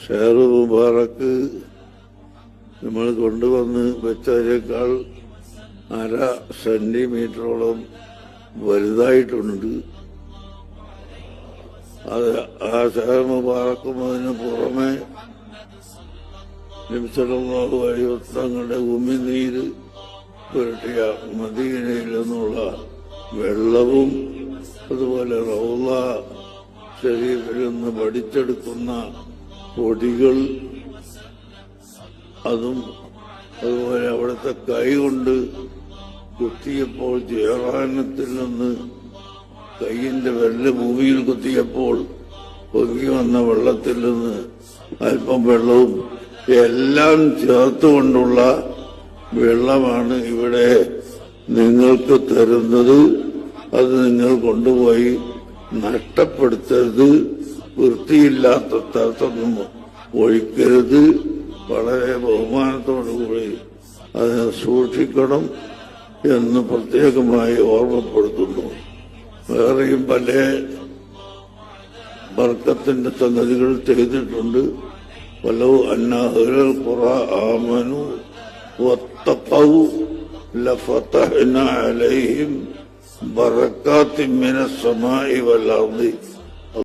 Share മുബാറക്ക് നമ്മൾ കൊണ്ടുവന്ന് വെച്ചതിനേക്കാൾ 1/2 സെന്റിമീറ്ററോളം വലുതായിട്ടുണ്ട്. അത് ആ ഷെയർ മുബാറക്കും അതിന് പുറമെ നബി സല്ലല്ലാഹു അലൈഹി വസല്ലമയുടെ ഉമിനീര് പുരട്ടിയ മദീനയിൽ നിന്നുള്ള വെള്ളവും അതുപോലെ റൗള ശരീഫിൽ നിന്ന് പഠിച്ചെടുക്കുന്ന പൊടികൾ അതും അതുപോലെ അവിടുത്തെ കൈ കൊണ്ട് കുത്തിയപ്പോൾ ജയറാനത്തിൽ നിന്ന് കൈയിന്റെ വെള്ളം ഭൂമിയിൽ കുത്തിയപ്പോൾ പൊങ്ങി വന്ന വെള്ളത്തിൽ നിന്ന് അല്പം വെള്ളവും എല്ലാം ചേർത്തുകൊണ്ടുള്ള വെള്ളമാണ് ഇവിടെ നിങ്ങൾക്ക് തരുന്നത്. അത് നിങ്ങൾ കൊണ്ടുപോയി നഷ്ടപ്പെടുത്തരുത്, വൃത്തിയില്ലാത്ത സ്ഥലത്തൊന്നും ഒഴിക്കരുത്. വളരെ ബഹുമാനത്തോടുകൂടി അതിനെ സൂക്ഷിക്കണം എന്ന് പ്രത്യേകമായി ഓർമ്മപ്പെടുത്തുന്നു. വേറെയും പല ബർക്കത്തിന്റെ സംഗതികൾ ചെയ്തിട്ടുണ്ട്. വലൗ അന്ന അഹ്ലൽ ഖുറ ആമനു വത്തഖൗ ലഫതഹ്നാ അലൈഹിം ബറകാത്തിൻ മിനസ് സമാഇ വൽ അർദി